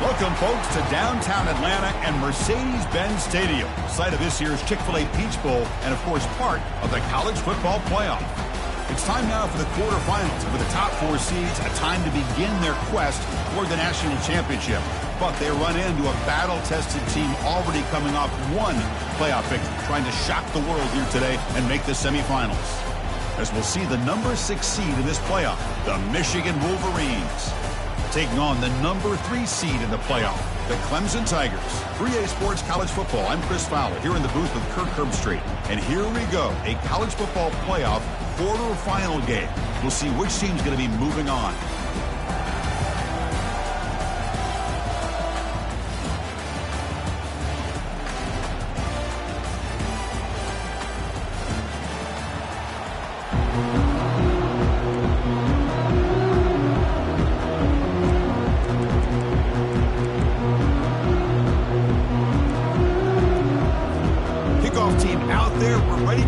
Welcome, folks, to downtown Atlanta and Mercedes-Benz Stadium, site of this year's Chick-fil-A Peach Bowl and, of course, part of the college football playoff. It's time now for the quarterfinals, and for the top 4 seeds, a time to begin their quest toward the national championship. But they run into a battle-tested team already coming off one playoff victory, trying to shock the world here today and make the semifinals. As we'll see the number 6 seed in this playoff, the Michigan Wolverines, taking on the number 3 seed in the playoff, the Clemson Tigers. 3A Sports College Football. I'm Chris Fowler here in the booth with Kirk Herbstreit. And here we go, a college football playoff quarterfinal game. We'll see which team's going to be moving on.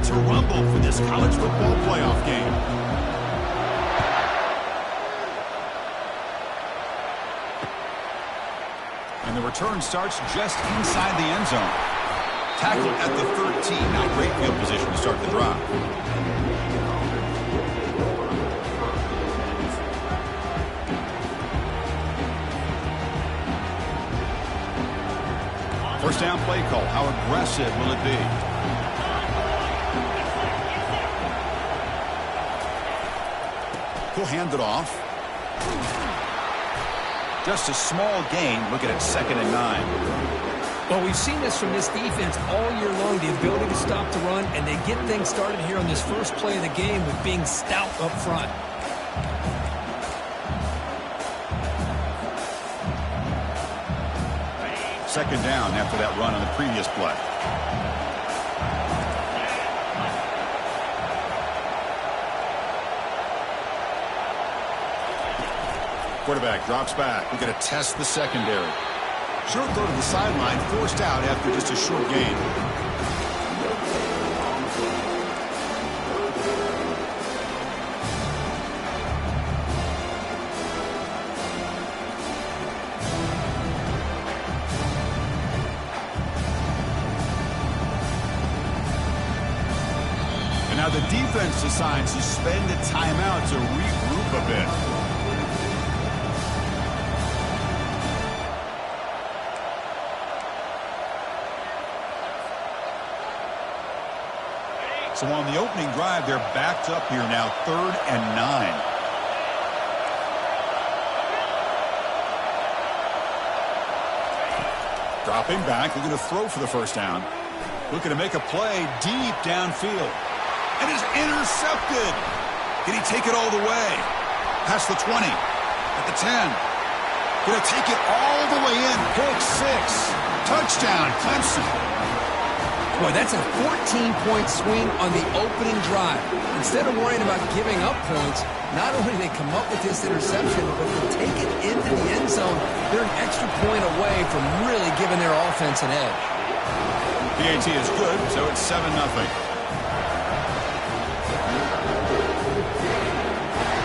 To rumble for this college football playoff game. And the return starts just inside the end zone. Tackled at the 13. Not great field position to start the drive. First down play call. How aggressive will it be? He'll hand it off. Just a small gain. Look at it, 2nd and 9. Well, we've seen this from this defense all year long, the ability to stop the run, and they get things started here on this first play of the game with being stout up front. Second down after that run on the previous play. Quarterback drops back. We're going to test the secondary. Short throw to the sideline, forced out after just a short gain. And now the defense decides to spend a timeout to regroup a bit. So on the opening drive, they're backed up here now, 3rd and 9. Dropping back, looking to throw for the first down. Looking to make a play deep downfield. And is intercepted. Can he take it all the way? Past the 20, at the 10. Going to take it all the way in. Pick 6. Touchdown, Clemson. Boy, that's a 14-point swing on the opening drive. Instead of worrying about giving up points, not only do they come up with this interception, but they take it into the end zone. They're an extra point away from really giving their offense an edge. PAT is good, so it's 7-0.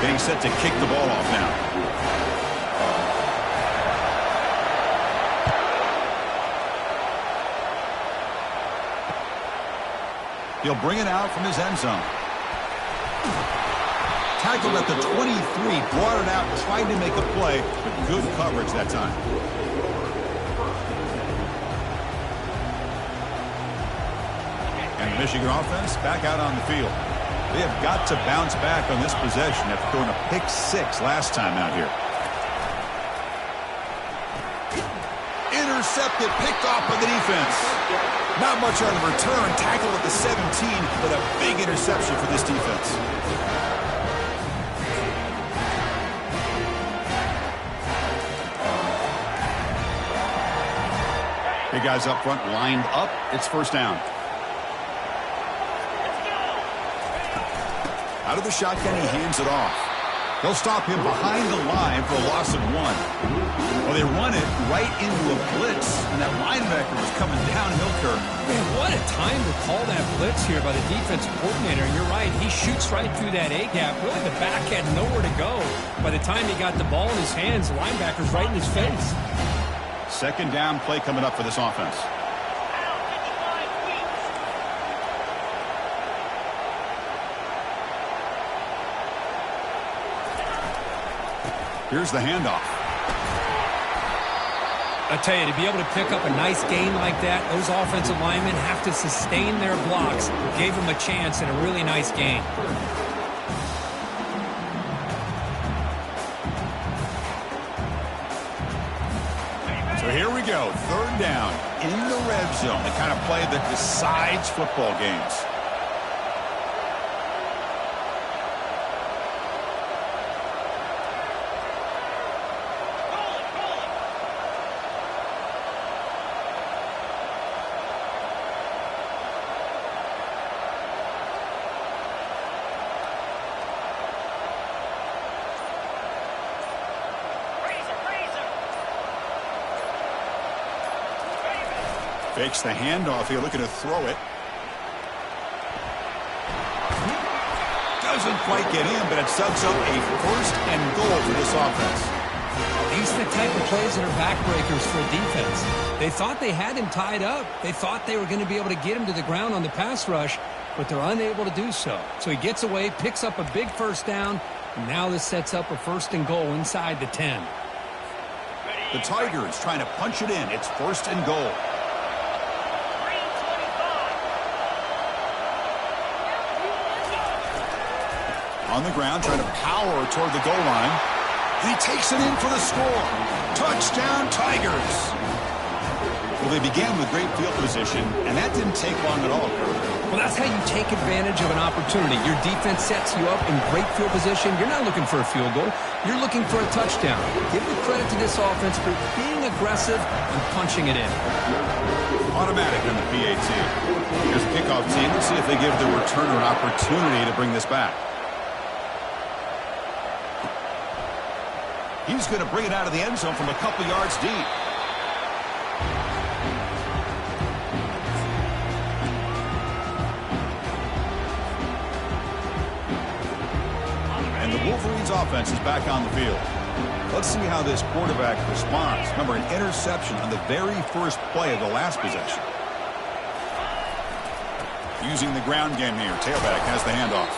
Getting set to kick the ball off now. He'll bring it out from his end zone. Tackled at the 23, brought it out, tried to make a play, but good coverage that time. And the Michigan offense back out on the field. They have got to bounce back on this possession after throwing a pick 6 last time out here. Intercepted, picked off by the defense. Not much on the return. Tackled at the 17, but a big interception for this defense. Big guys up front lined up. It's first down. Out of the shotgun, he hands it off. They'll stop him behind the line for a loss of 1. Well, they run it right into a blitz, and that linebacker was coming downhill, Kirk. Man, what a time to call that blitz here by the defensive coordinator. And you're right, he shoots right through that A-gap. Really, the back had nowhere to go. By the time he got the ball in his hands, the linebacker's right in his face. Second down play coming up for this offense. Here's the handoff. I tell you, to be able to pick up a nice gain like that, those offensive linemen have to sustain their blocks. Gave them a chance and a really nice gain. So here we go, third down in the red zone. The kind of play that decides football games. Fakes the handoff here, looking to throw it. Doesn't quite get in, but it sets up a first and goal for this offense. These are the type of plays that are backbreakers for a defense. They thought they had him tied up. They thought they were going to be able to get him to the ground on the pass rush, but they're unable to do so. So he gets away, picks up a big first down, and now this sets up a first and goal inside the 10. The Tigers trying to punch it in. It's first and goal. On the ground, trying to power toward the goal line. And he takes it in for the score. Touchdown, Tigers. Well, they began with great field position, and that didn't take long at all. Well, that's how you take advantage of an opportunity. Your defense sets you up in great field position. You're not looking for a field goal. You're looking for a touchdown. Give the credit to this offense for being aggressive and punching it in. Automatic on the PAT. Here's the kickoff team. Let's see if they give the returner an opportunity to bring this back. He's going to bring it out of the end zone from a couple yards deep. And the Wolverines offense is back on the field. Let's see how this quarterback responds. Remember, an interception on the very first play of the last possession. Using the ground game here. Tailback has the handoff.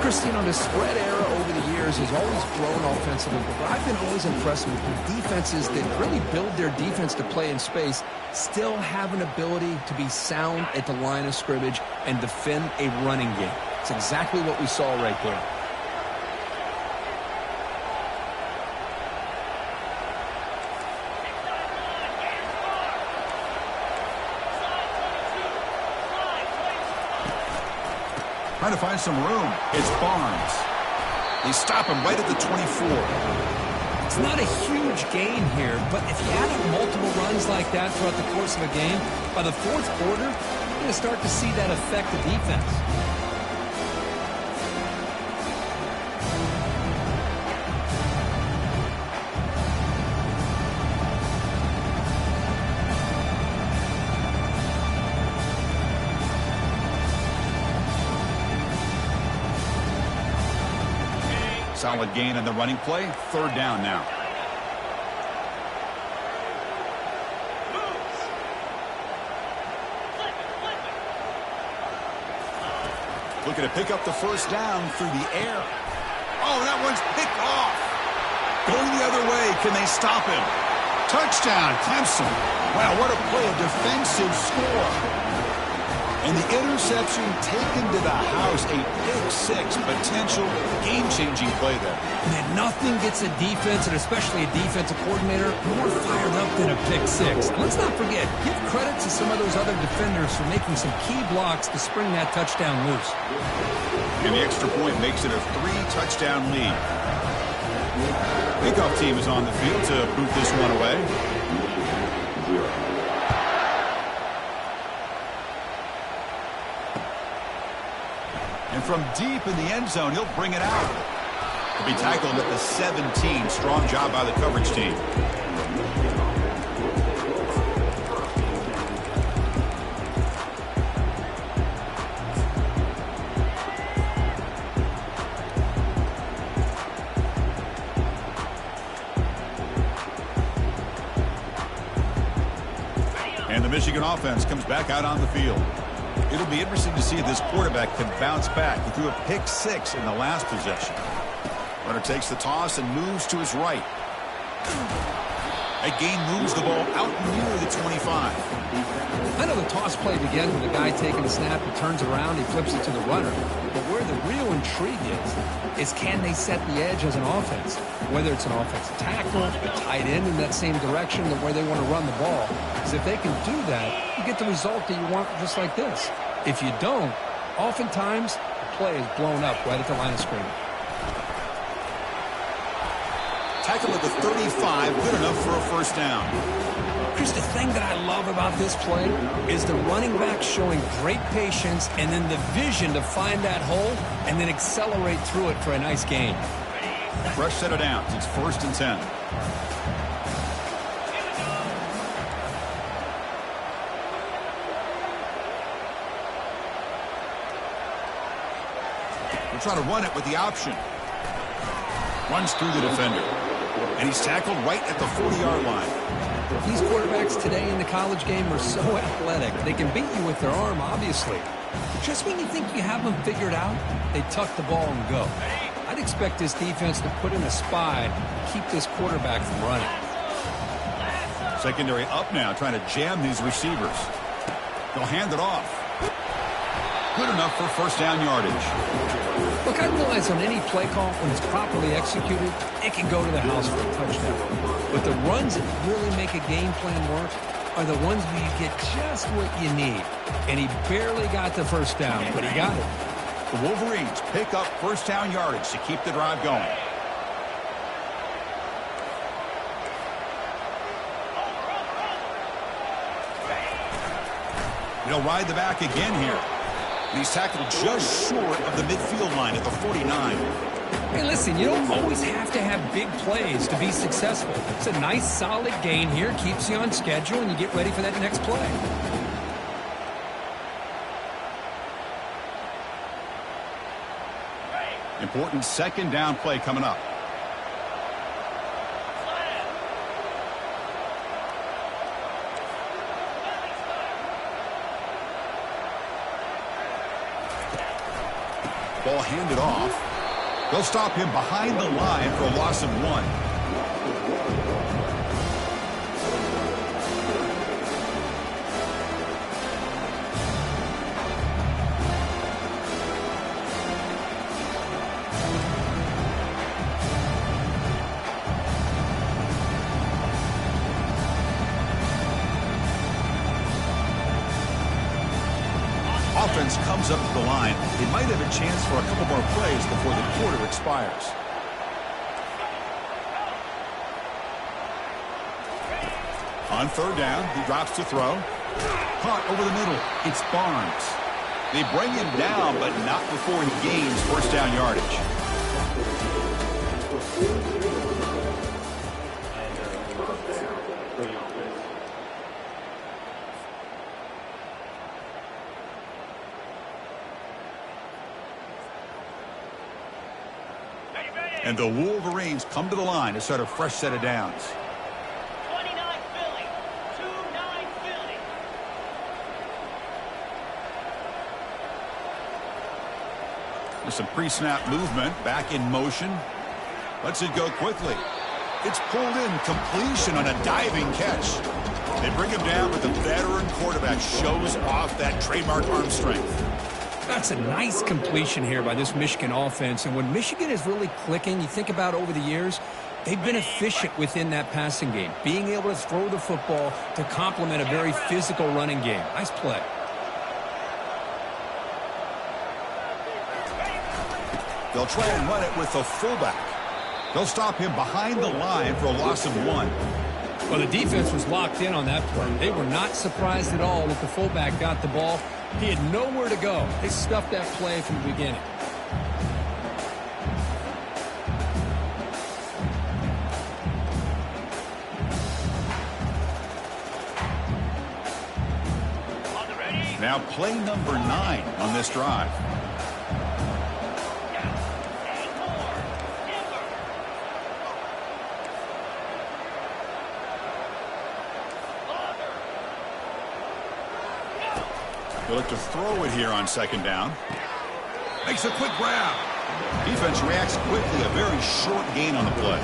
Christine, the spread era over the years has always grown offensively, but I've been always impressed with the defenses that really build their defense to play in space, still have an ability to be sound at the line of scrimmage and defend a running game. It's exactly what we saw right there. Trying to find some room. It's Barnes. They stop him right at the 24. It's not a huge gain here, but if you add up multiple runs like that throughout the course of a game, by the fourth quarter, you're going to start to see that affect the defense. Solid gain on the running play. Third down now. Looking to pick up the first down through the air. Oh, that one's picked off. Going the other way. Can they stop him? Touchdown, Clemson. Wow, what a play. A defensive score. And the interception taken to the house, a pick-6, potential game-changing play there. Man, nothing gets a defense, and especially a defensive coordinator, more fired up than a pick-6. And let's not forget, give credit to some of those other defenders for making some key blocks to spring that touchdown loose. And the extra point makes it a 3-touchdown lead. Kickoff team is on the field to boot this one away. And from deep in the end zone, he'll bring it out. He'll be tackled at the 17. Strong job by the coverage team. And the Michigan offense comes back out on the field. It'll be interesting to see if this quarterback can bounce back. He threw a pick 6 in the last possession. Runner takes the toss and moves to his right. That gain moves the ball out near the 25. I know the toss play begins with a guy taking the snap. He turns around, he flips it to the runner. But where the real intrigue is can they set the edge as an offense? Whether it's an offensive tackle, a tight end in that same direction, or where they want to run the ball. Because if they can do that, you get the result that you want just like this. If you don't, oftentimes the play is blown up right at the line of scrimmage. Tackle at the 35, good enough for a first down. Chris, the thing that I love about this play is the running back showing great patience and then the vision to find that hole and then accelerate through it for a nice gain. Fresh set of downs. It's 1st and 10. We're trying to run it with the option. Runs through the defender. And he's tackled right at the 40-yard line. These quarterbacks today in the college game are so athletic. They can beat you with their arm, obviously. Just when you think you have them figured out, they tuck the ball and go. I'd expect this defense to put in a spy to keep this quarterback from running. Secondary up now, trying to jam these receivers. They'll hand it off. Good enough for first down yardage. Look, I realize on any play call, when it's properly executed, it can go to the house for a touchdown. But the runs that really make a game plan work are the ones where you get just what you need. And he barely got the first down, but he got it. The Wolverines pick up first down yardage to keep the drive going. They'll ride the back again here. He's tackled just short of the midfield line at the 49. Hey, listen, you don't always have to have big plays to be successful. It's a nice, solid gain here. Keeps you on schedule, and you get ready for that next play. Important second down play coming up. Ball handed off. They'll stop him behind the line for a loss of 1. Offense comes up to the line. They might have a chance for a couple more plays before the quarter expires. On third down, he drops to throw. Caught over the middle. It's Barnes. They bring him down, but not before he gains first down yardage. And the Wolverines come to the line to start a fresh set of downs. 29 Philly. 2-9 Philly. There's some pre-snap movement. Back in motion. Lets it go quickly. It's pulled in. Completion on a diving catch. They bring him down, but the veteran quarterback shows off that trademark arm strength. That's a nice completion here by this Michigan offense. And when Michigan is really clicking, you think about over the years, they've been efficient within that passing game, being able to throw the football to complement a very physical running game. Nice play. They'll try and run it with the fullback. They'll stop him behind the line for a loss of 1. Well, the defense was locked in on that play. They were not surprised at all that the fullback got the ball. He had nowhere to go. They stuffed that play from the beginning. Now play number 9 on this drive. He'll look to throw it here on second down. Makes a quick grab. Defense reacts quickly. A very short gain on the play.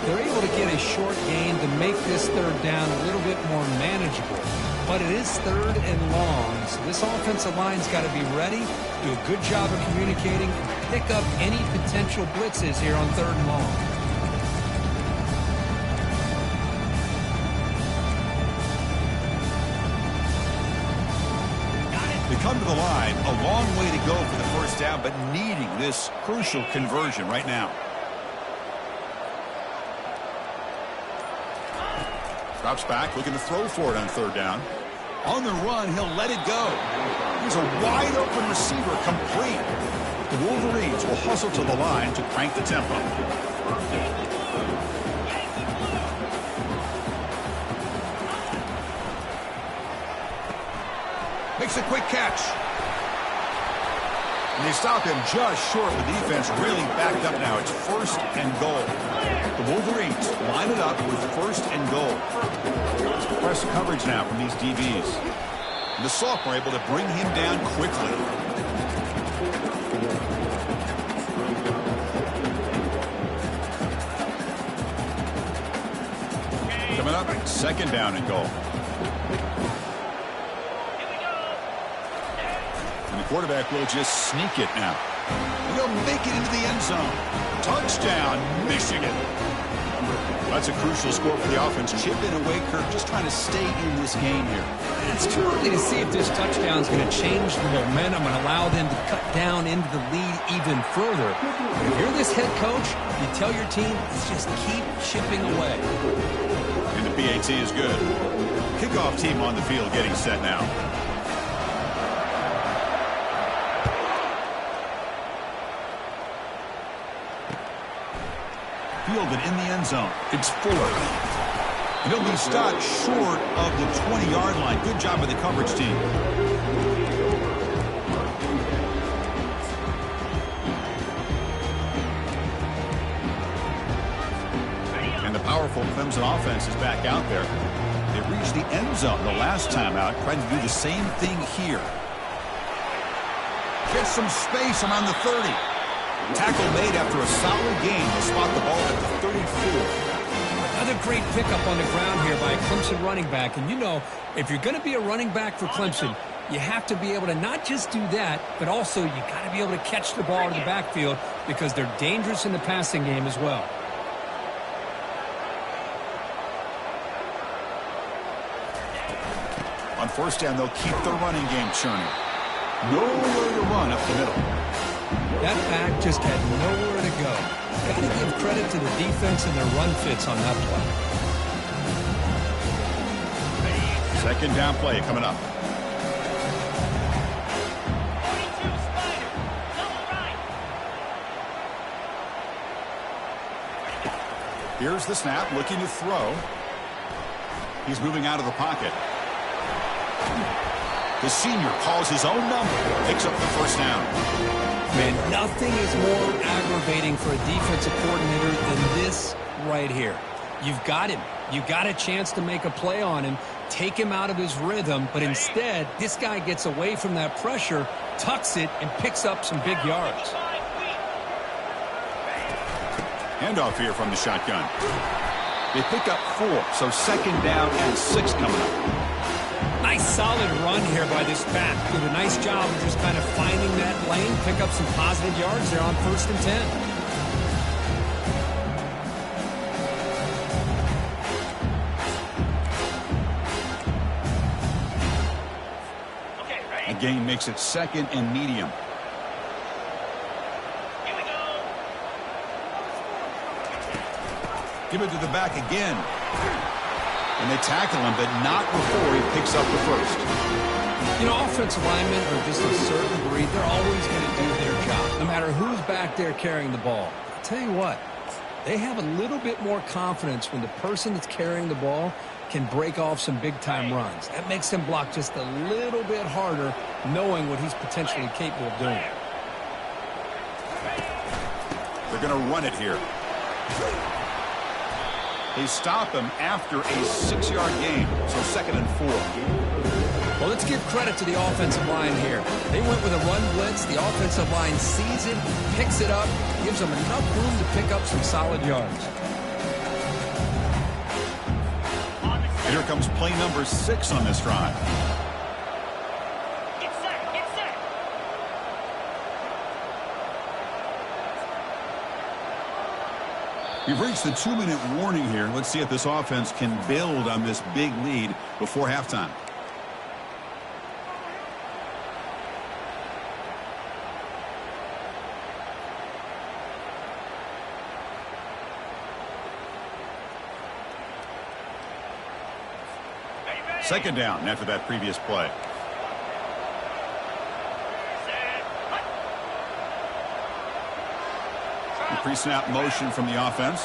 They're able to get a short gain to make this third down a little bit more manageable. But it is third and long, so this offensive line's got to be ready, do a good job of communicating, and pick up any potential blitzes here on third and long. They come to the line, a long way to go for the first down, but needing this crucial conversion right now. Drops back, looking to throw for it on third down. On the run, he'll let it go. Here's a wide-open receiver, complete. The Wolverines will hustle to the line to crank the tempo. Makes a quick catch. And they stop him just short. The defense really backed up now. It's first and goal. The Wolverines line it up with first and goal. It's press coverage now from these DBs. And the sophomore able to bring him down quickly. Coming up, second down and goal. And the quarterback will just sneak it now. And he'll make it into the end zone. Touchdown, Michigan. That's a crucial score for the offense. Chipping away, Kirk, just trying to stay in this game here. It's too early to see if this touchdown is going to change the momentum and allow them to cut down into the lead even further. But if you're this head coach, you tell your team, let's just keep chipping away. And the PAT is good. Kickoff team on the field getting set now. Fielded in the end zone. It's Fuller. And he'll be stopped short of the 20-yard line. Good job by the coverage team. And the powerful Clemson offense is back out there. They reached the end zone the last time out, trying to do the same thing here. Gets some space around the 30. Tackle made after a solid gain. They'll spot the ball at the 34. Another great pickup on the ground here by a Clemson running back. And you know, if you're going to be a running back for Clemson, you have to be able to not just do that, but also you got to be able to catch the ball in the backfield because they're dangerous in the passing game as well. On first down, they'll keep the running game churning. Nowhere to run up the middle. That back just had nowhere to go. Got to give credit to the defense and their run fits on that play. Second down play coming up. 42 Spider, double right. Here's the snap, looking to throw. He's moving out of the pocket. The senior calls his own number, picks up the first down. Man, nothing is more aggravating for a defensive coordinator than this right here. You've got him. You got a chance to make a play on him, take him out of his rhythm, but instead, this guy gets away from that pressure, tucks it, and picks up some big yards. Handoff here from the shotgun. They pick up 4, so second down and 6 coming up. Nice solid run here by this back. Did a nice job of just kind of finding that lane, pick up some positive yards there on 1st and 10. Okay, ready? The gain makes it second and medium. Here we go. Give it to the back again. And they tackle him, but not before he picks up the first. You know, offensive linemen are just a certain breed. They're always going to do their job, no matter who's back there carrying the ball. I'll tell you what, they have a little bit more confidence when the person that's carrying the ball can break off some big-time runs. That makes them block just a little bit harder, knowing what he's potentially capable of doing. They're going to run it here. They stop him after a 6-yard gain, so second and 4. Well, let's give credit to the offensive line here. They went with a run blitz. The offensive line sees it, picks it up, gives them enough room to pick up some solid yards. And here comes play number 6 on this drive. Get set, get set. We've reached the 2-minute warning here. Let's see if this offense can build on this big lead before halftime. Second down after that previous play. Pre-snap motion from the offense.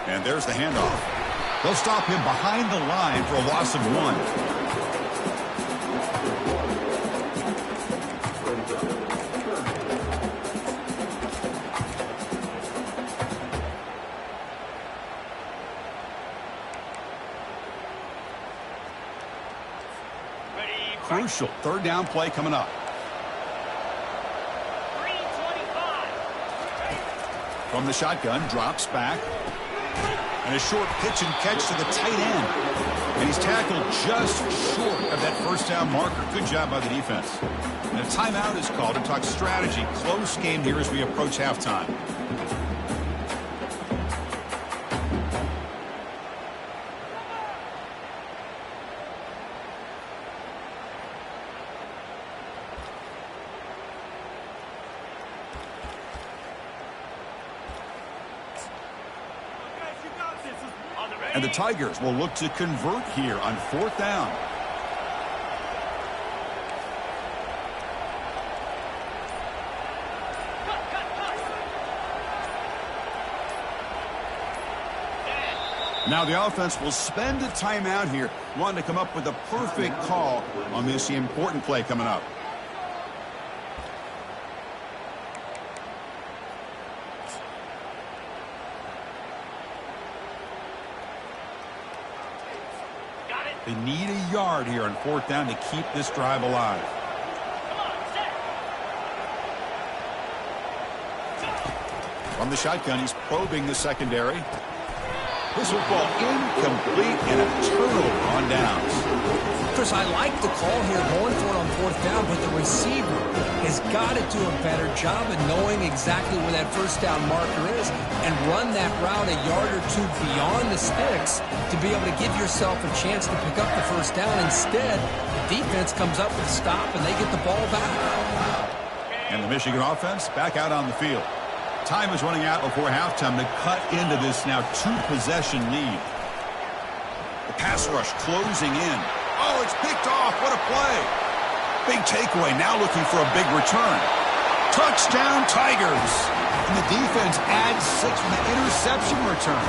And there's the handoff. They'll stop him behind the line for a loss of 1. Crucial third down play coming up. 3:25. From the shotgun, drops back. And a short pitch and catch to the tight end. And he's tackled just short of that first down marker. Good job by the defense. And a timeout is called to talk strategy. Close game here as we approach halftime. And the Tigers will look to convert here on 4th down. Now the offense will spend a timeout here, wanting to come up with a perfect call on this important play coming up. They need a yard here on 4th down to keep this drive alive. From the shotgun, he's probing the secondary. This will fall incomplete and a turnover on downs. Chris, I like the call here going for it on 4th down, but the receiver has got to do a better job of knowing exactly where that first down marker is and run that route a yard or 2 beyond the sticks to be able to give yourself a chance to pick up the first down. Instead, the defense comes up with a stop and they get the ball back. And the Michigan offense back out on the field. Time is running out before halftime to cut into this now 2-possession lead. The pass rush closing in. Oh, it's picked off. What a play. Big takeaway, now looking for a big return. Touchdown, Tigers. And the defense adds 6 from the interception return.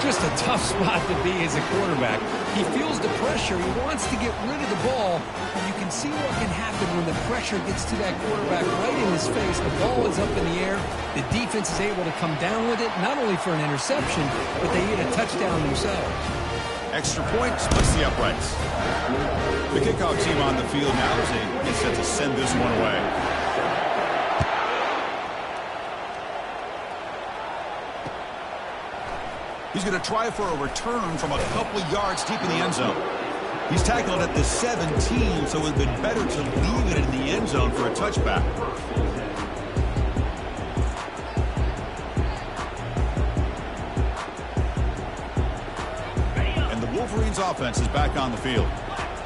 Just a tough spot to be as a quarterback. He feels the pressure. He wants to get rid of the ball. And you can see what can happen when the pressure gets to that quarterback right in his face. The ball is up in the air. The defense is able to come down with it, not only for an interception, but they get a touchdown themselves. Extra point splits the uprights. The kickoff team on the field now as they get set to send this one away. He's going to try for a return from a couple of yards deep in the end zone. He's tackled at the 17, so it would have been better to leave it in the end zone for a touchback. Wolverines offense is back on the field.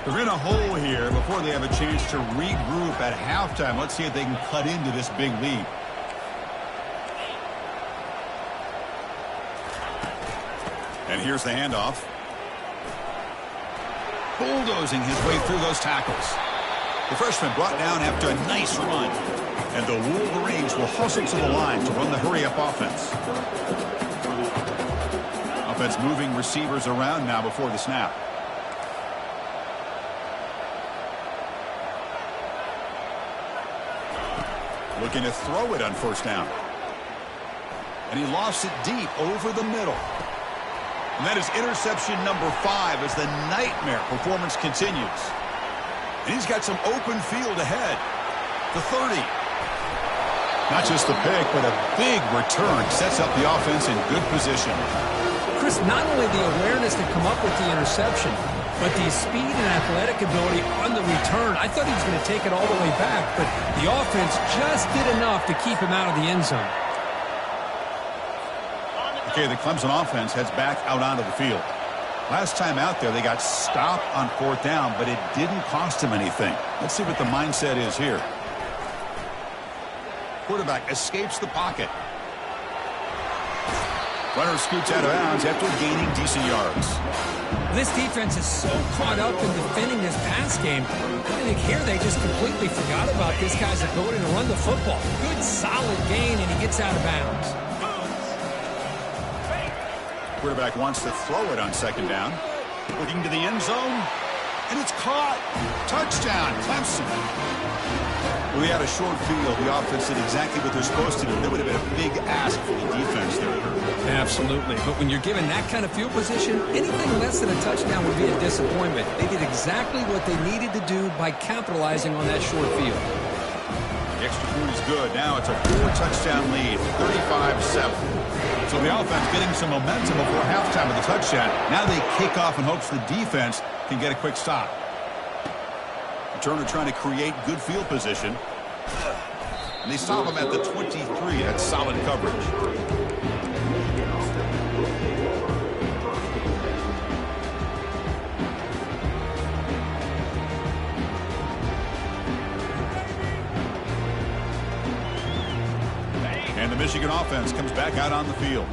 They're in a hole here before they have a chance to regroup at halftime. Let's see if they can cut into this big lead. And here's the handoff. Bulldozing his way through those tackles. The freshman brought down after a nice run. And the Wolverines will hustle to the line to run the hurry-up offense. Offense moving receivers around now before the snap. Looking to throw it on first down. And he lost it deep over the middle. And that is interception number 5 as the nightmare performance continues. And he's got some open field ahead. The 30. Not just the pick, but a big return sets up the offense in good position. Chris, not only the awareness to come up with the interception, but the speed and athletic ability on the return. I thought he was going to take it all the way back, but the offense just did enough to keep him out of the end zone. Okay, the Clemson offense heads back out onto the field. Last time out there, they got stopped on 4th down, but it didn't cost them anything. Let's see what the mindset is here. Quarterback escapes the pocket. Runner scoots out of bounds after gaining decent yards. This defense is so caught up in defending this pass game. I think here they just completely forgot about this guy's ability to run the football. Good, solid gain, and he gets out of bounds. Quarterback wants to throw it on 2nd down. Looking to the end zone. And it's caught. Touchdown, Clemson. We had a short field. The offense did exactly what they're supposed to do. That would have been a big ask for the defense there. Absolutely. But when you're given that kind of field position, anything less than a touchdown would be a disappointment. They did exactly what they needed to do by capitalizing on that short field. The extra point is good. Now it's a 4-touchdown lead, 35-7. So the offense getting some momentum before halftime with the touchdown. Now they kick off in hopes the defense can get a quick stop. Turner trying to create good field position. And they stop him at the 23. That's solid coverage. And the Michigan offense comes back out on the field.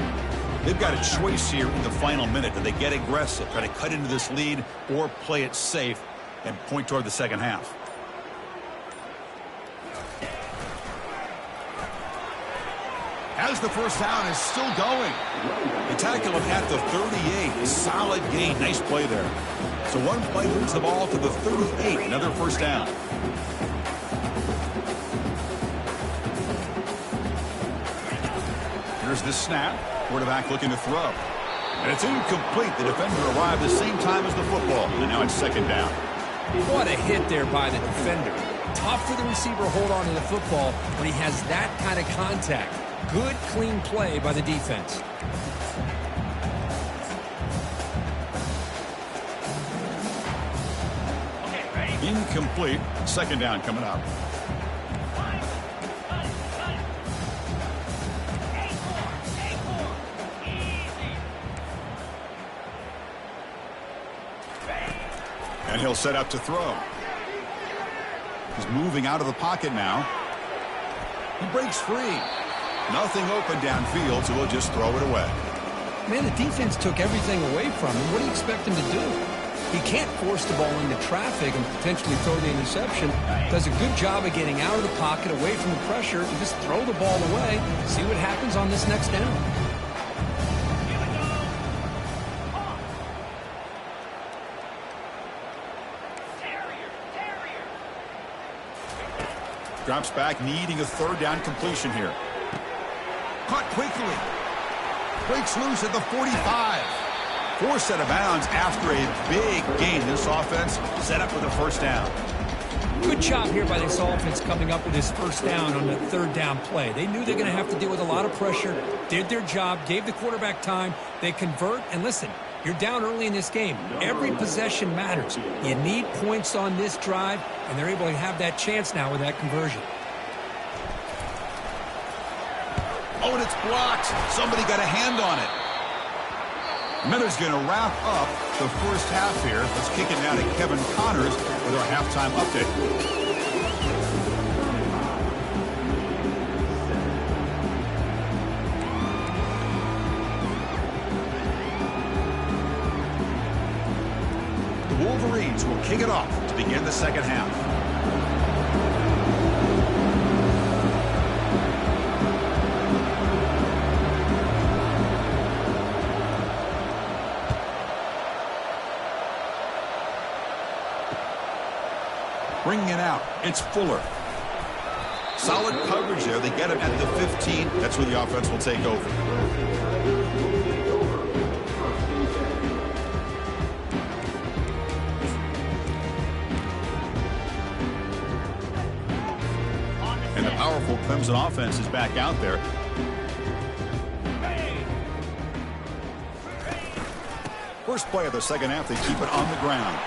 They've got a choice here in the final minute. Do they get aggressive, try to cut into this lead, or play it safe and point toward the second half? As the first down is still going. They tackle him at the 38. Solid gain. Nice play there. So one play moves the ball to the 38. Another first down. Here's the snap. Quarterback looking to throw. And it's incomplete. The defender arrived the same time as the football. And now it's 2nd down. What a hit there by the defender. Tough for the receiver to hold on to the football when he has that kind of contact. Good, clean play by the defense. Incomplete. 2nd down coming up. And he'll set up to throw. He's moving out of the pocket now. He breaks free. Nothing open downfield, so he'll just throw it away. Man, the defense took everything away from him. What do you expect him to do? He can't force the ball into traffic and potentially throw the interception. Does a good job of getting out of the pocket, away from the pressure, and just throw the ball away. See what happens on this next down. Drops back, needing a 3rd down completion here. Caught quickly. Breaks loose at the 45. Forced out of bounds after a big gain. This offense set up with a first down. Good job here by this offense coming up with this first down on the 3rd down play. They knew they're going to have to deal with a lot of pressure, did their job, gave the quarterback time. They convert, and listen, you're down early in this game. Every possession matters. You need points on this drive, and they're able to have that chance now with that conversion. Oh, and it's blocked. Somebody got a hand on it. Miller's going to wrap up the first half here. Let's kick it now to Kevin Connors with our halftime update. The Wolverines will kick it off to begin the second half. Bringing it out, it's Fuller. Solid coverage there. They get him at the 15. That's where the offense will take over. powerful Clemson offense is back out there. First play of the second half, they keep it on the ground.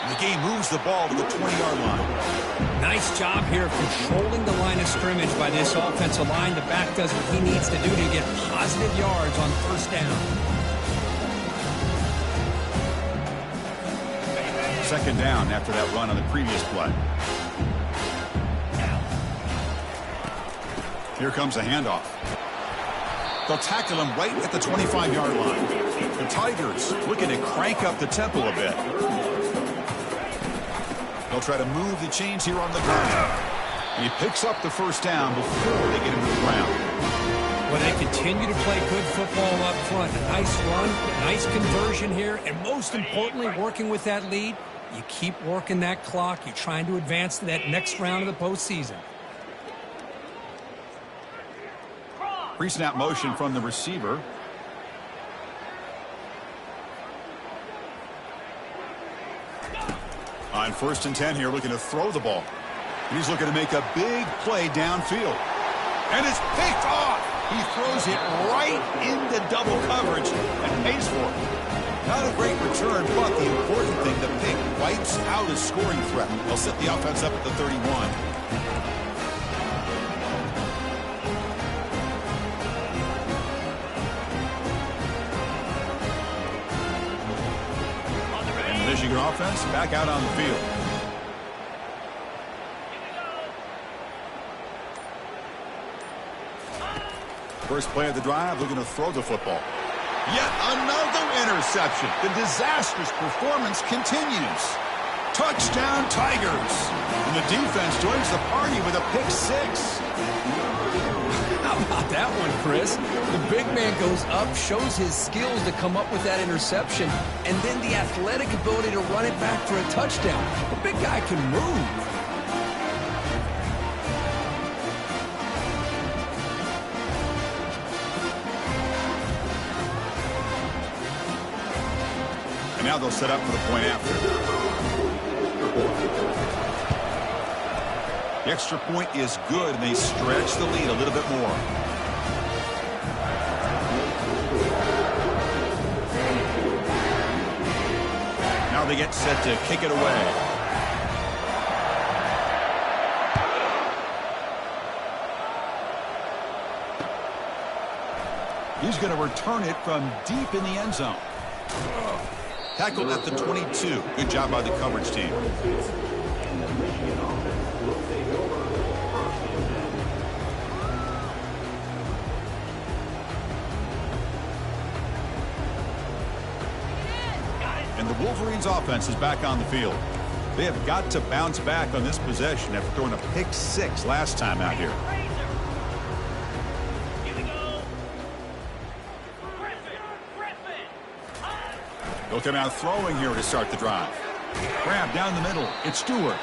And the game moves the ball to the 20-yard line. Nice job here controlling the line of scrimmage by this offensive line. The back does what he needs to do to get positive yards on first down. Second down after that run on the previous play. Here comes a handoff. They'll tackle him right at the 25-yard line. The Tigers looking to crank up the tempo a bit. They'll try to move the chains here on the ground. And he picks up the first down before they get him to the ground. Well, they continue to play good football up front. A nice run, nice conversion here, and most importantly, working with that lead, you keep working that clock. You're trying to advance to that next round of the postseason. Pre-snap motion from the receiver. On 1st and 10 here, looking to throw the ball. He's looking to make a big play downfield. And it's picked off. He throws it right into double coverage and pays for it. Not a great return, but the important thing, the pick wipes out a scoring threat. They'll set the offense up at the 31. Michigan offense back out on the field. First play of the drive, looking to throw the football. Yet another interception. The disastrous performance continues. Touchdown Tigers. And the defense joins the party with a pick six. How about that one, Chris? The big man goes up, shows his skills to come up with that interception, and then the athletic ability to run it back for a touchdown. The big guy can move. And now they'll set up for the point after. The extra point is good, and they stretch the lead a little bit more. Now they get set to kick it away. He's going to return it from deep in the end zone. Tackled at the 22. Good job by the coverage team. And the Wolverines offense is back on the field. They have got to bounce back on this possession after throwing a pick six last time out here. They'll come out throwing here to start the drive. Grab down the middle. It's Stewart.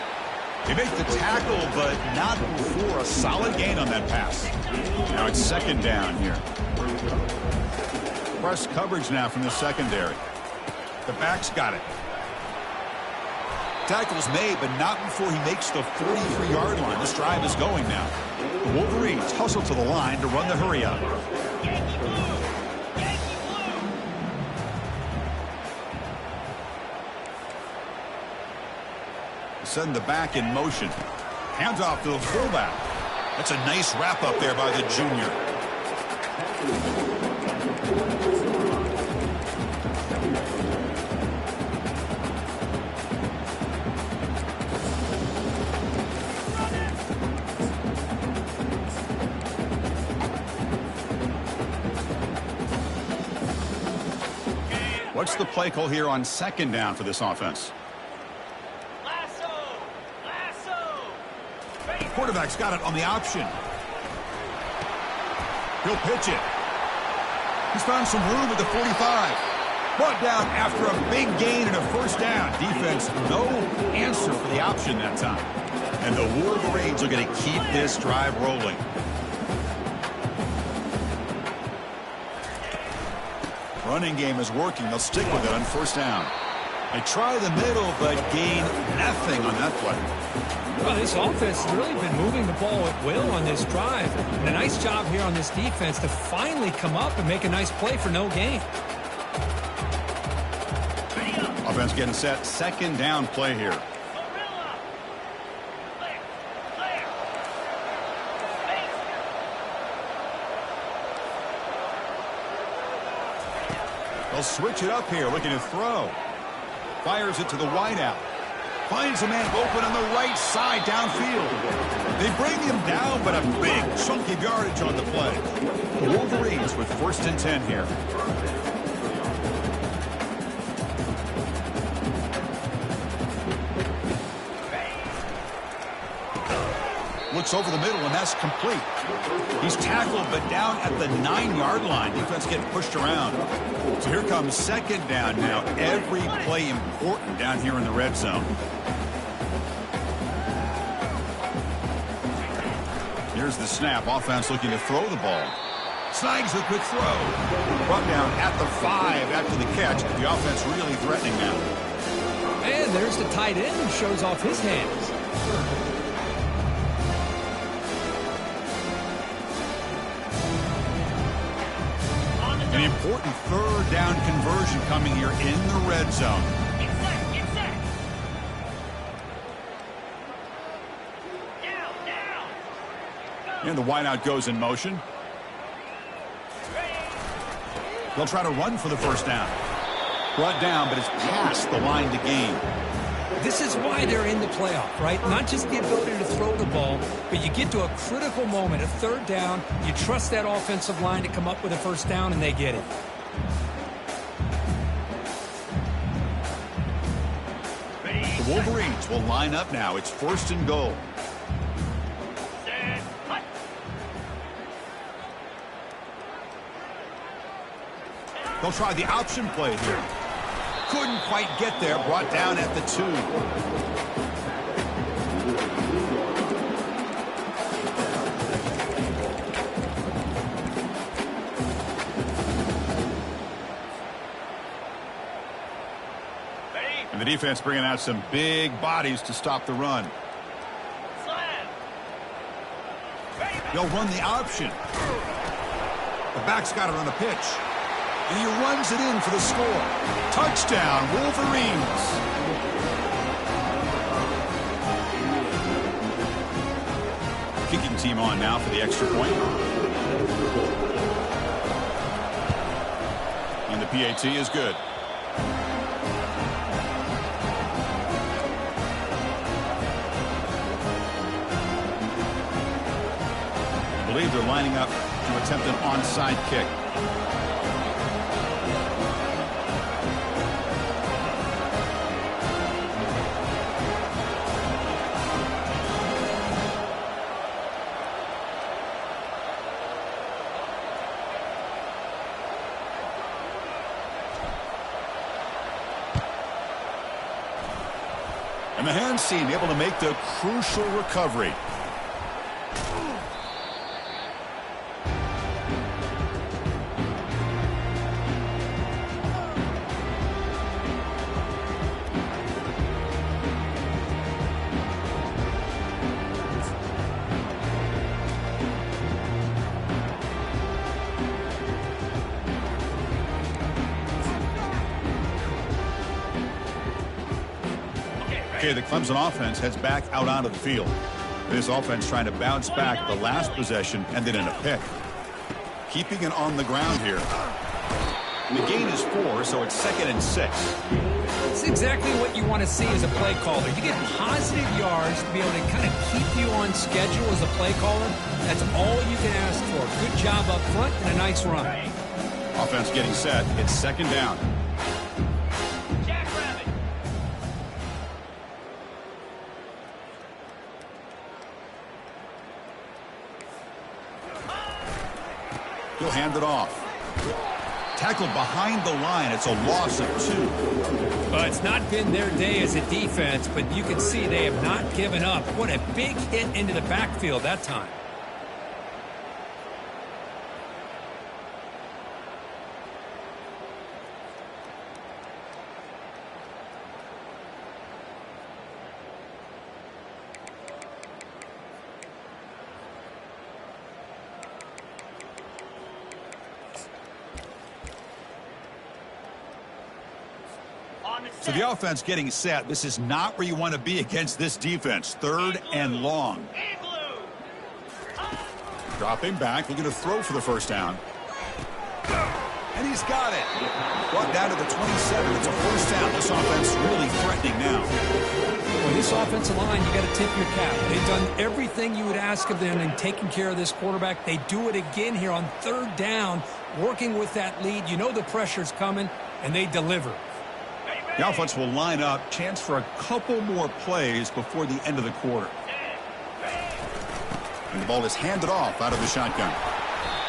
They make the tackle, but not before a solid gain on that pass. Now it's second down here. Press coverage now from the secondary. The back's got it. Tackle's made, but not before he makes the 43-yard line. This drive is going now. The Wolverines hustle to the line to run the hurry up. Send the back in motion. Hands off to the fullback. That's a nice wrap up there by the junior. What's the play call here on second down for this offense? Quarterback's got it on the option. He'll pitch it. He's found some room at the 45. Brought down after a big gain and a first down. Defense, no answer for the option that time. And the Wolverines are going to keep this drive rolling. Running game is working. They'll stick with it on first down. They try the middle, but gain nothing on that play. Well, this offense has really been moving the ball at will on this drive. And a nice job here on this defense to finally come up and make a nice play for no gain. Offense getting set. Second down play here. They'll switch it up here, looking to throw. Fires it to the wideout. Finds a man open on the right side downfield. They bring him down, but a big chunk of yardage on the play. The Wolverines with 1st and 10 here. Looks over the middle, and that's complete. He's tackled, but down at the 9-yard line. Defense getting pushed around. So here comes second down now. Every play important down here in the red zone. Here's the snap. Offense looking to throw the ball. Snags the quick throw. Brought down at the 5 after the catch. The offense really threatening now. And there's the tight end who shows off his hands. An important 3rd down conversion coming here in the red zone. Get set. Down. And the wideout goes in motion. They'll try to run for the 1st down. Brought down, but it's past the line to gain. This is why they're in the playoff, right? Not just the ability to throw the ball, but you get to a critical moment, a 3rd down. You trust that offensive line to come up with a 1st down, and they get it. The Wolverines will line up now. It's 1st and goal. Set. Hut. They'll try the option play here. Couldn't quite get there. Brought down at the 2. And the defense bringing out some big bodies to stop the run. Slam. They'll run the option. The back's got it on the pitch. And he runs it in for the score. Touchdown, Wolverines. Kicking team on now for the extra point. And the PAT is good. I believe they're lining up to attempt an onside kick. And the hands team able to make the crucial recovery. Okay, the Clemson offense heads back out onto the field. This offense trying to bounce back the last possession, ended in a pick. Keeping it on the ground here. And the gain is 4, so it's 2nd and 6. It's exactly what you want to see as a play caller. You get positive yards to be able to kind of keep you on schedule as a play caller. That's all you can ask for. Good job up front and a nice run. Offense getting set. It's 2nd down. Jackrabbit. He'll hand it off. Tackled behind the line. It's a loss of 2. Well, it's not been their day as a defense, but you can see they have not given up. What a big hit into the backfield that time. So the offense getting set. This is not where you want to be against this defense. 3rd and long. Dropping back, looking to throw for the first down. And he's got it. Brought down to the 27. It's a first down. This offense really threatening now. Well, this offensive line, you got to tip your cap. They've done everything you would ask of them in taking care of this quarterback. They do it again here on 3rd down, working with that lead. You know the pressure's coming, and they deliver. The offense will line up. Chance for a couple more plays before the end of the quarter. And the ball is handed off out of the shotgun.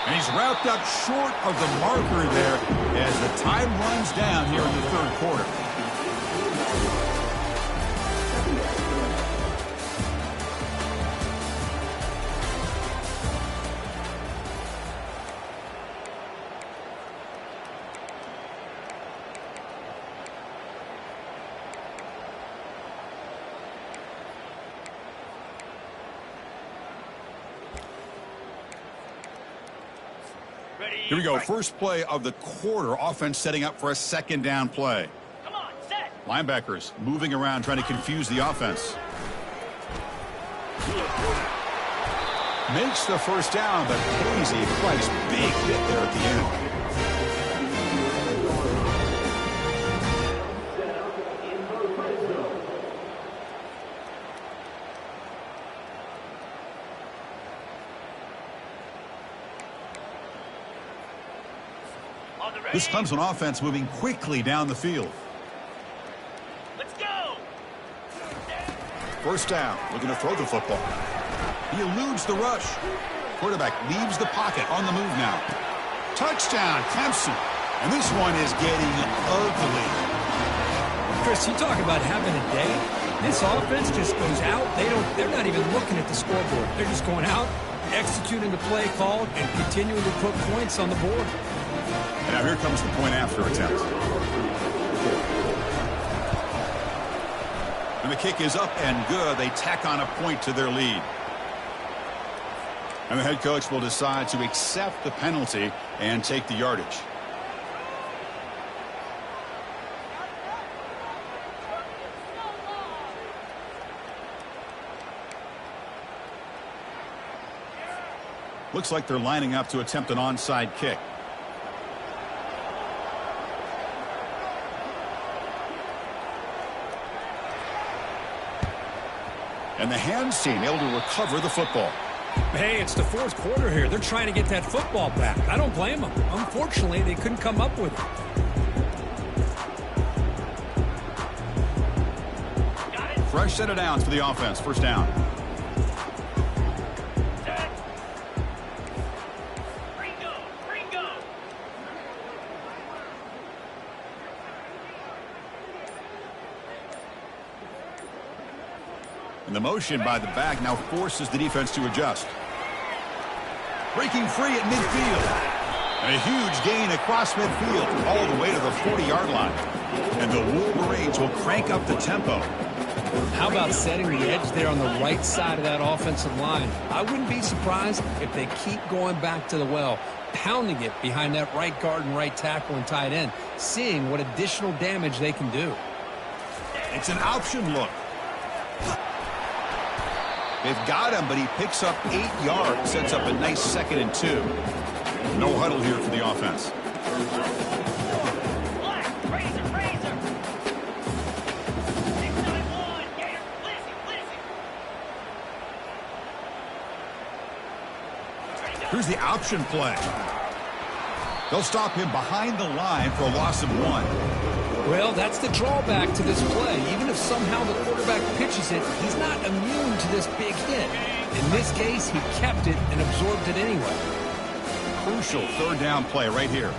And he's wrapped up short of the marker there as the time runs down here in the 3rd quarter. Here we go. First play of the quarter. Offense setting up for a 2nd down play. Come on, set. Linebackers moving around, trying to confuse the offense. Makes the first down, but pays a price. Big hit there at the end. This Clemson offense moving quickly down the field. Let's go. First down, looking to throw the football. He eludes the rush. Quarterback leaves the pocket on the move now. Touchdown, Clemson. And this one is getting ugly. Chris, you talk about having a day. This offense just goes out. They're not even looking at the scoreboard. They're just going out, executing the play called, and continuing to put points on the board. And now here comes the point after attempt. And the kick is up and good. They tack on a point to their lead. And the head coach will decide to accept the penalty and take the yardage. Looks like they're lining up to attempt an onside kick. And the hands team able to recover the football. Hey, it's the 4th quarter here. They're trying to get that football back. I don't blame them. Unfortunately, they couldn't come up with it. Fresh set of downs for the offense. First down. Set. Ringo. Ringo. And the motion by the back now forces the defense to adjust. Breaking free at midfield. And a huge gain across midfield all the way to the 40-yard line. And the Wolverines will crank up the tempo. How about setting the edge there on the right side of that offensive line? I wouldn't be surprised if they keep going back to the well, pounding it behind that right guard and right tackle and tight end, seeing what additional damage they can do. It's an option look. They've got him, but he picks up 8 yards, sets up a nice 2nd and 2. No huddle here for the offense. Black. Razor. Razor. 691. Gator. Lizzie. Lizzie. Here's the option play. They'll stop him behind the line for a loss of 1. Well, that's the drawback to this play. Even if somehow the quarterback pitches it, he's not immune to this big hit. In this case, he kept it and absorbed it anyway. Crucial 3rd down play right here.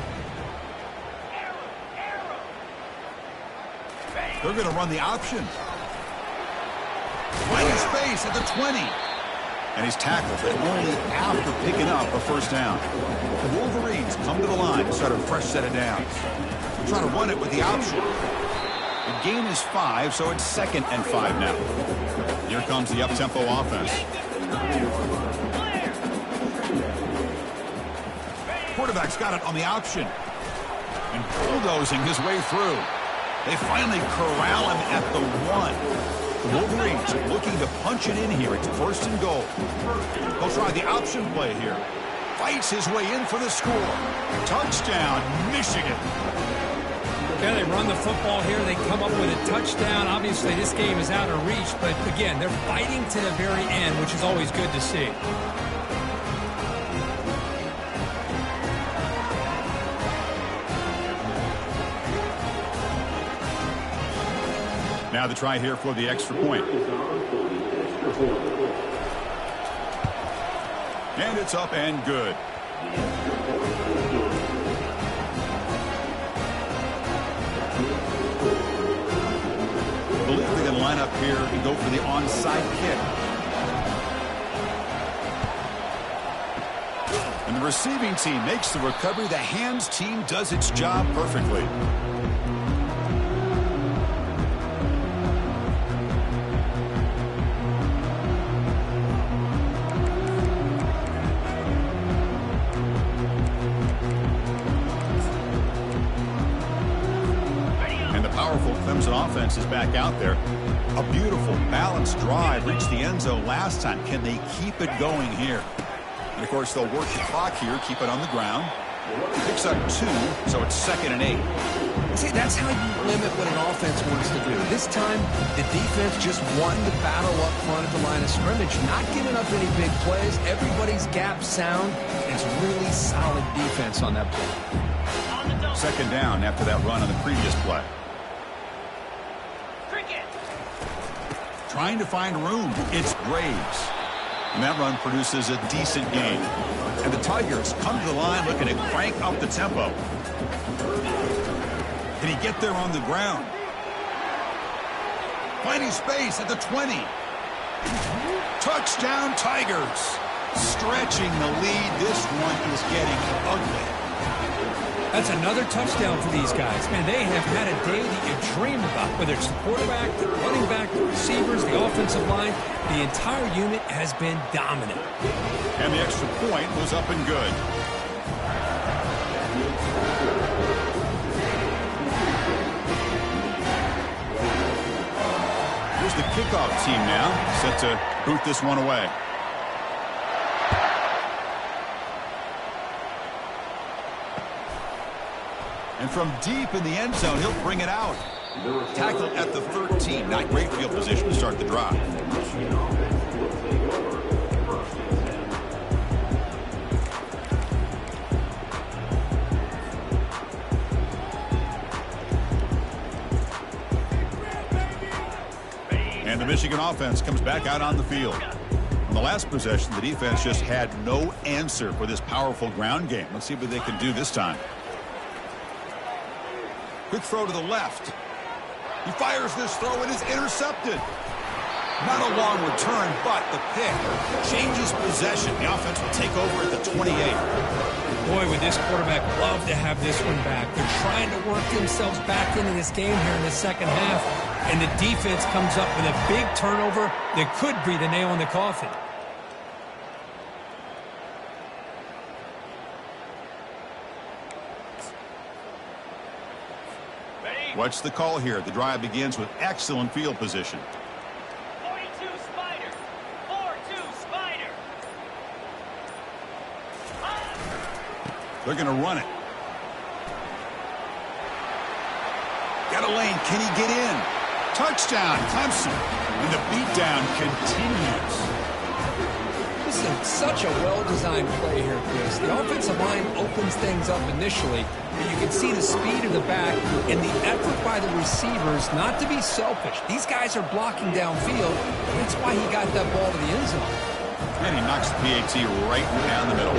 They're going to run the option. Finding space at the 20. And he's tackled, but only after picking up a first down. The Wolverines come to the line to start a fresh set of downs. Trying to run it with the option. The gain is 5, so it's 2nd and 5 now. Here comes the up-tempo offense. Quarterback's got it on the option. And bulldozing his way through. They finally corral him at the 1. The Wolverines looking to punch it in here. It's first and goal. They'll try the option play here. Fights his way in for the score. Touchdown, Michigan. Yeah, they run the football here. They come up with a touchdown. Obviously, this game is out of reach, but again, they're fighting to the very end, which is always good to see. Now the try here for the extra point. And it's up and good. I believe they're going to line up here and go for the onside kick. And the receiving team makes the recovery. The hands team does its job perfectly. Clemson offense is back out there. A beautiful, balanced drive reached the end zone last time. Can they keep it going here? And, of course, they'll work the clock here, keep it on the ground. Picks up 2, so it's 2nd and 8. See, that's how you limit what an offense wants to do. This time, the defense just wanting to battle up front at the line of scrimmage, not giving up any big plays. Everybody's gap sound. It's really solid defense on that play. 2nd down after that run on the previous play. Trying to find room. It's Graves. And that run produces a decent gain. And the Tigers come to the line looking to crank up the tempo. Can he get there on the ground? Finding space at the 20. Touchdown, Tigers. Stretching the lead. This one is getting ugly. That's another touchdown for these guys. Man, they have had a day that you dream about, whether it's the quarterback, the running back, the receivers, the offensive line. The entire unit has been dominant. And the extra point was up and good. Here's the kickoff team now, set to boot this one away. And from deep in the end zone, he'll bring it out. Tackled at the 13. Not great field position to start the drive. And the Michigan offense comes back out on the field. On the last possession, the defense just had no answer for this powerful ground game. Let's see what they can do this time. Quick throw to the left. He fires this throw and is intercepted. Not a long return, but the pick changes possession. The offense will take over at the 28. Boy, would this quarterback love to have this one back. They're trying to work themselves back into this game here in the second half. And the defense comes up with a big turnover that could be the nail in the coffin. Watch the call here. The drive begins with excellent field position. 42 Spider. 4-2 Spider. They're going to run it. Got a lane. Can he get in? Touchdown, Clemson. And the beatdown continues. This is such a well-designed play here, Chris. The offensive line opens things up initially, but you can see the speed of the back and the effort by the receivers not to be selfish. These guys are blocking downfield. That's why he got that ball to the end zone. And he knocks the PAT right down the middle.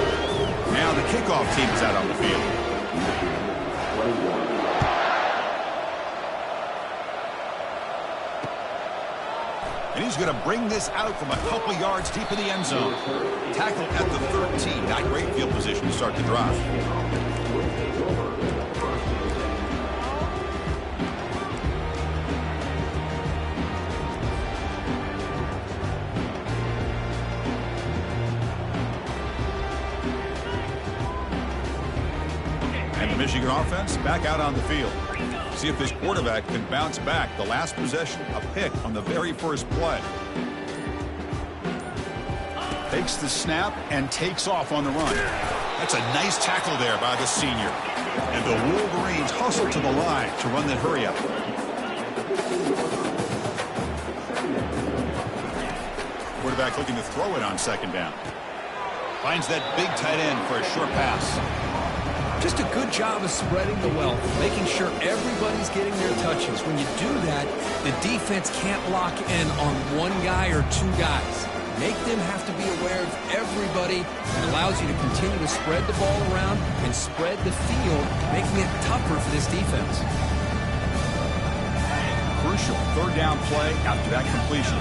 Now the kickoff team is out on the field. And he's going to bring this out from a couple yards deep in the end zone. Tackled at the 13. Not great field position to start the drive. Michigan offense back out on the field. See if this quarterback can bounce back. The last possession, a pick on the very first play. Takes the snap and takes off on the run. That's a nice tackle there by the senior. And the Wolverines hustle to the line to run that hurry up. Quarterback looking to throw it on second down. Finds that big tight end for a short pass. Just a good job of spreading the wealth, making sure everybody's getting their touches. When you do that, the defense can't lock in on one guy or two guys. Make them have to be aware of everybody. It allows you to continue to spread the ball around and spread the field, making it tougher for this defense. Crucial third down play after that completion.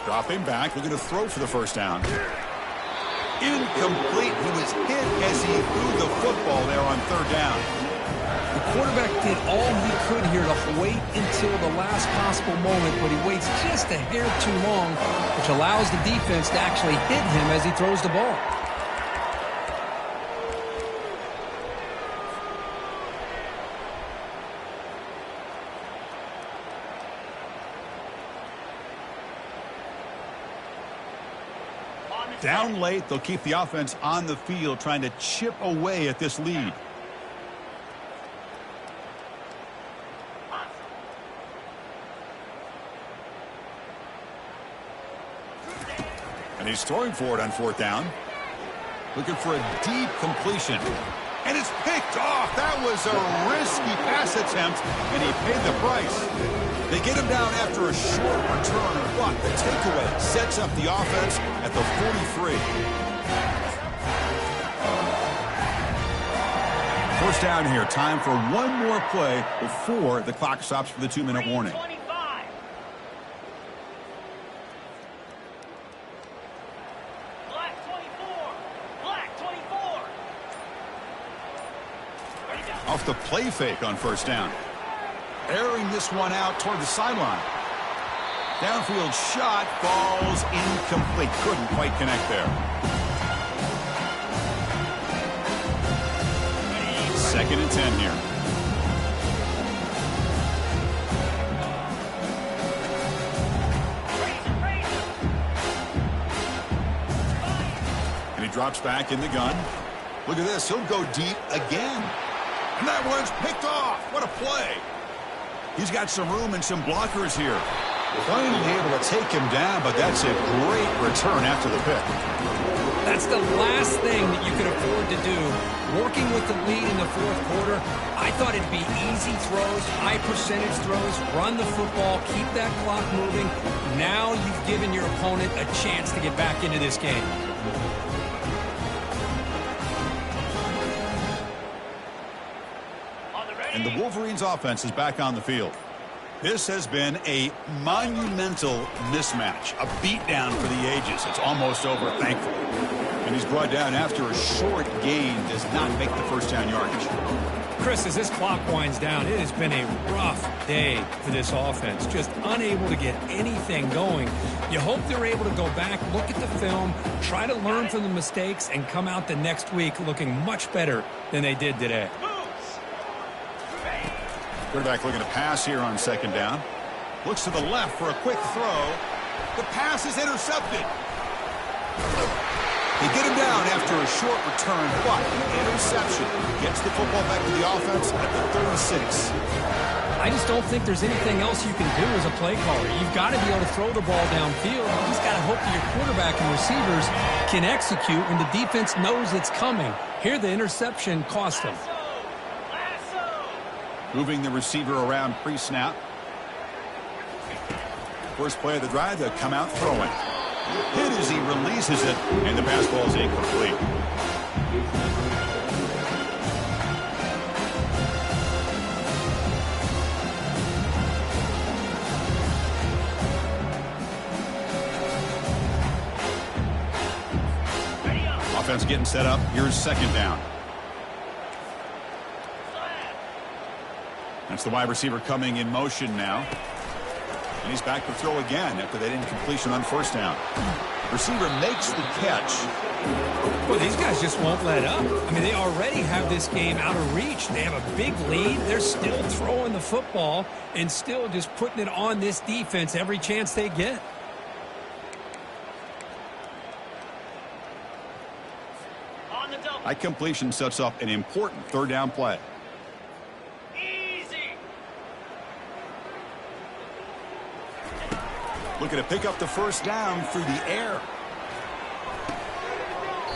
Dropping back, looking to throw for the first down. Incomplete. He was hit as he threw the football there on third down. The quarterback did all he could here to wait until the last possible moment, but he waits just a hair too long, which allows the defense to actually hit him as he throws the ball. Down late, they'll keep the offense on the field trying to chip away at this lead. And he's throwing for it on fourth down. Looking for a deep completion. And it's picked off. That was a risky pass attempt, and he paid the price. They get him down after a short return, but the takeaway sets up the offense at the 43. First down here. Time for one more play before the clock stops for the 2-minute warning. Off the play fake on first down. Airing this one out toward the sideline. Downfield shot falls incomplete. Couldn't quite connect there. Second and 10 here. And he drops back in the gun. Look at this. He'll go deep again. And that one's picked off. What a play. He's got some room and some blockers here. Finally able to take him down, but that's a great return after the pick. That's the last thing that you could afford to do. Working with the lead in the fourth quarter, I thought it'd be easy throws, high percentage throws, run the football, keep that clock moving. Now you've given your opponent a chance to get back into this game. And the Wolverines offense is back on the field. This has been a monumental mismatch, a beatdown for the ages. It's almost over, thankfully. And he's brought down after a short gain, does not make the first down yardage. Chris, as this clock winds down, it has been a rough day for this offense. Just unable to get anything going. You hope they're able to go back, look at the film, try to learn from the mistakes, and come out the next week looking much better than they did today. Quarterback looking to pass here on second down. Looks to the left for a quick throw. The pass is intercepted. They get him down after a short return, but interception gets the football back to the offense at the 36. I just don't think there's anything else you can do as a play caller. You've got to be able to throw the ball downfield. You just got to hope that your quarterback and receivers can execute when the defense knows it's coming. Here, the interception cost them. Moving the receiver around pre-snap. First play of the drive, they'll come out throwing. Hit as he releases it, and the pass ball is incomplete. Offense getting set up. Here's second down. That's the wide receiver coming in motion now. And he's back to throw again after that incompletion on first down. Receiver makes the catch. Well, these guys just won't let up. I mean, they already have this game out of reach. They have a big lead. They're still throwing the football and still just putting it on this defense every chance they get. On the double. That completion sets up an important third down play. Easy. Looking to pick up the first down through the air.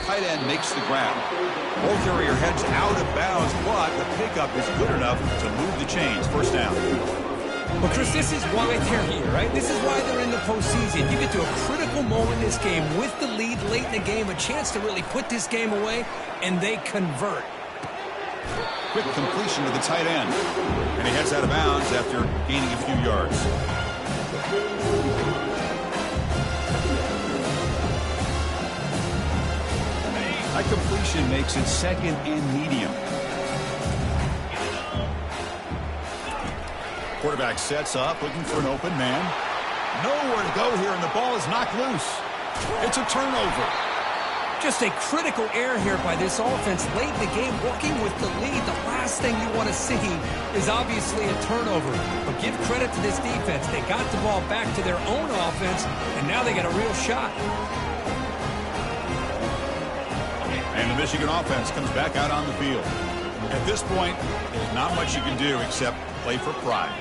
Tight end makes the grab. Ball carrier heads out of bounds, but the pickup is good enough to move the chains. First down. Well, Chris, this is why they're here, right? This is why they're in the postseason. You get to a critical moment in this game with the lead late in the game, a chance to really put this game away, and they convert. Quick completion to the tight end. And he heads out of bounds after gaining a few yards. That completion makes it second and medium. Quarterback sets up, looking for an open man. Nowhere to go here, and the ball is knocked loose. It's a turnover. Just a critical error here by this offense late in the game, working with the lead. The last thing you want to see is obviously a turnover. But give credit to this defense. They got the ball back to their own offense, and now they got a real shot. And the Michigan offense comes back out on the field. At this point, there's not much you can do except play for pride.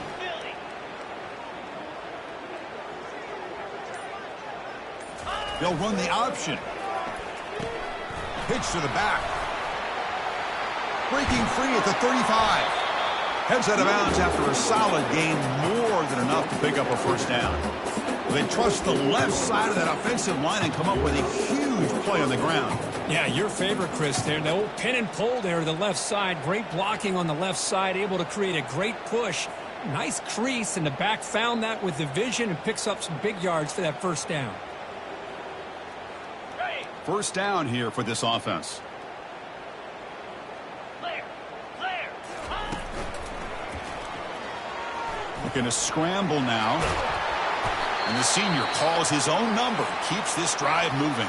They'll run the option. Pitch to the back. Breaking free at the 35. Heads out of bounds after a solid gain, more than enough to pick up a first down. They trust the left side of that offensive line and come up with a huge play on the ground. Yeah, your favorite, Chris, there. The old pin and pull there, the left side. Great blocking on the left side, able to create a great push. Nice crease, and the back found that with the vision and picks up some big yards for that first down. First down here for this offense. Looking to scramble now. And the senior calls his own number, keeps this drive moving.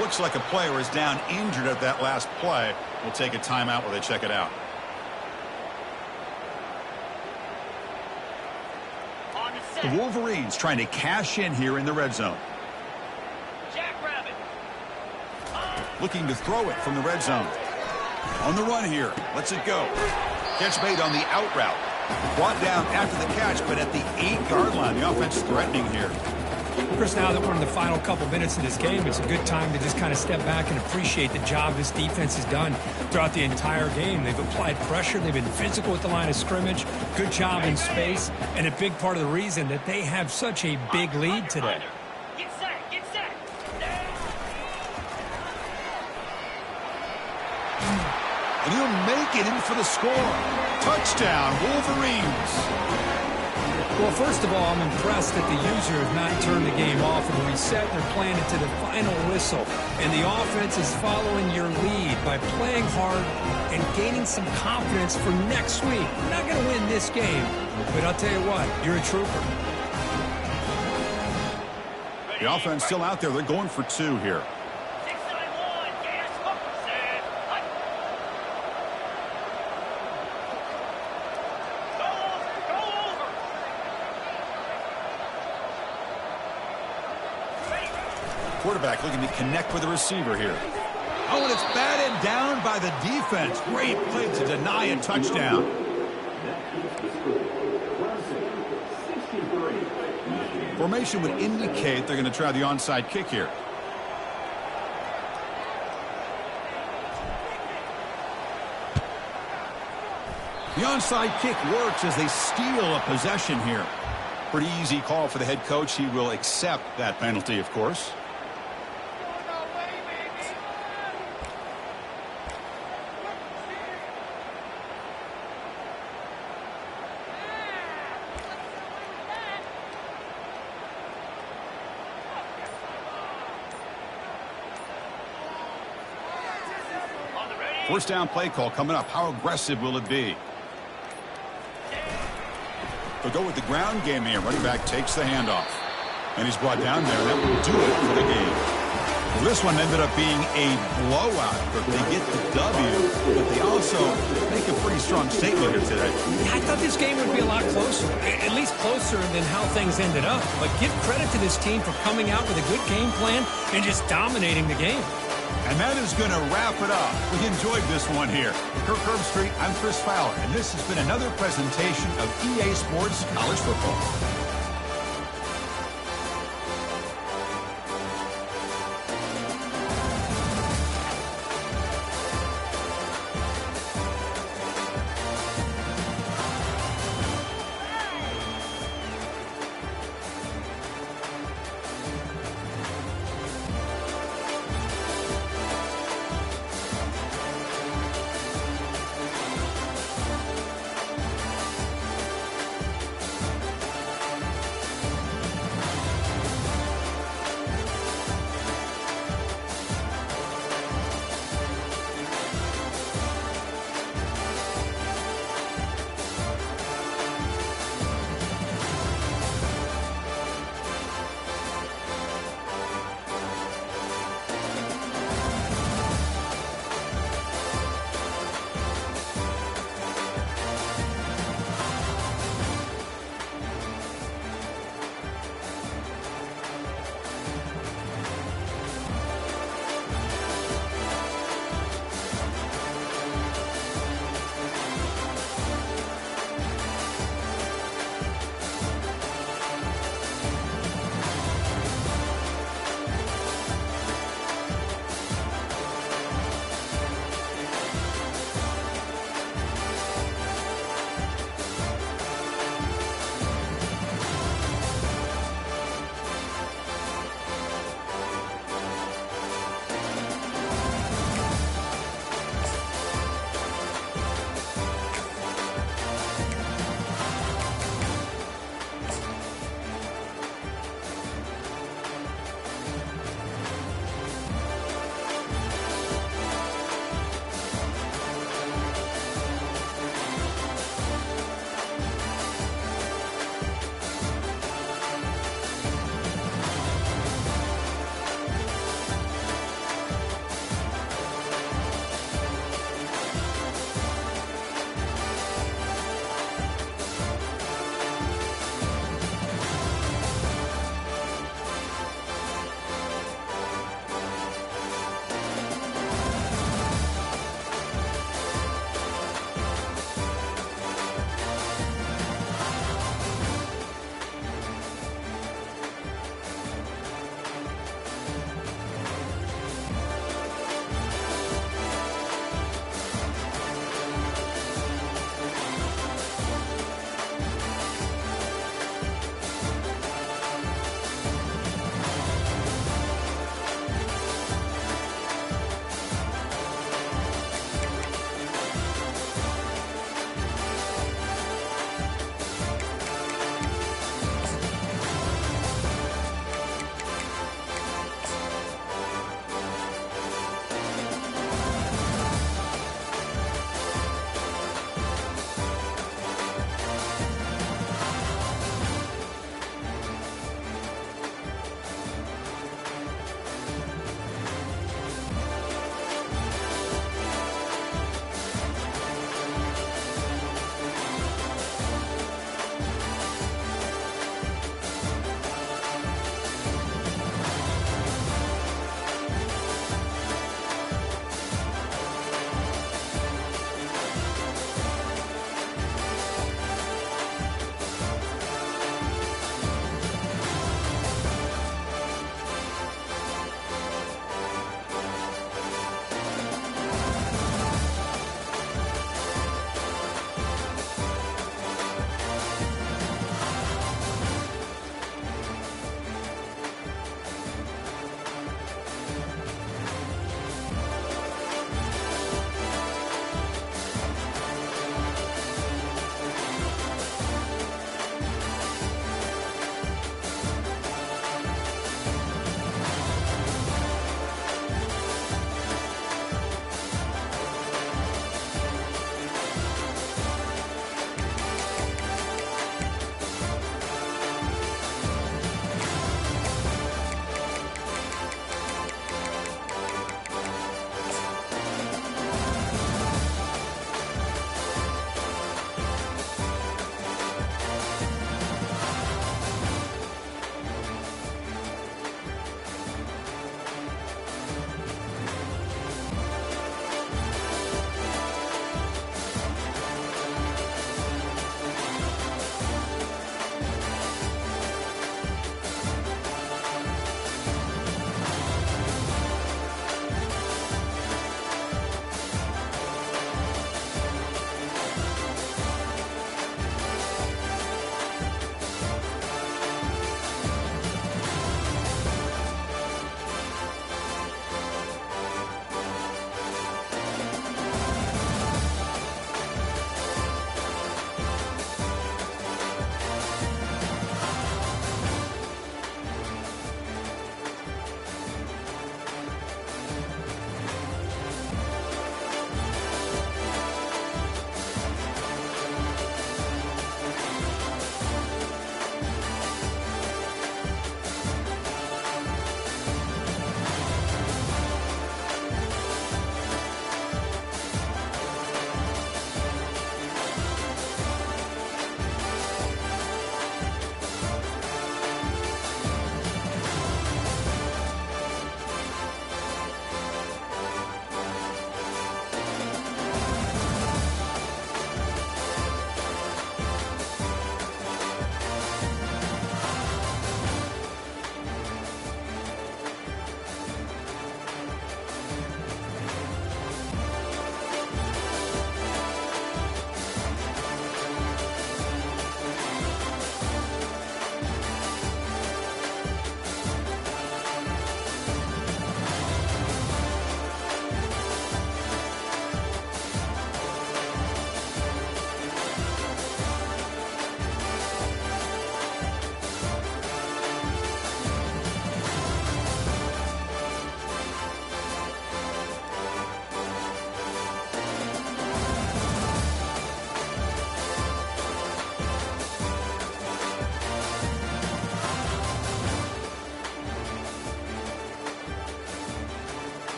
Looks like a player is down injured at that last play. We'll take a timeout while they check it out. The Wolverines trying to cash in here in the red zone. Looking to throw it from the red zone. On the run here. Lets it go. Catch made on the out route. Brought down after the catch, but at the 8-yard line. The offense threatening here. Chris, now that we're in the final couple minutes of this game, it's a good time to just kind of step back and appreciate the job this defense has done throughout the entire game. They've applied pressure. They've been physical at the line of scrimmage. Good job in space. And a big part of the reason that they have such a big lead today. Get set, get set. And he'll make it in for the score. Touchdown, Wolverines. Well, first of all, I'm impressed that the user has not turned the game off and reset. They're playing it to the final whistle. And the offense is following your lead by playing hard and gaining some confidence for next week. You're not going to win this game, but I'll tell you what, you're a trooper. The offense still out there. They're going for 2 here. Quarterback looking to connect with the receiver here. Oh, and it's batted down by the defense. Great play to deny a touchdown. Formation would indicate they're going to try the onside kick here. The onside kick works as they steal a possession here. Pretty easy call for the head coach. He will accept that penalty, of course. First down play call coming up. How aggressive will it be? They'll go with the ground game here. Running back takes the handoff. And he's brought down there, and that will do it for the game. Well, this one ended up being a blowout, but they get the W, but they also make a pretty strong statement here today. I thought this game would be a lot closer, at least closer than how things ended up. But give credit to this team for coming out with a good game plan and just dominating the game. And that is going to wrap it up. We enjoyed this one here. Kirk Herbstreit, I'm Chris Fowler, and this has been another presentation of EA Sports College Football.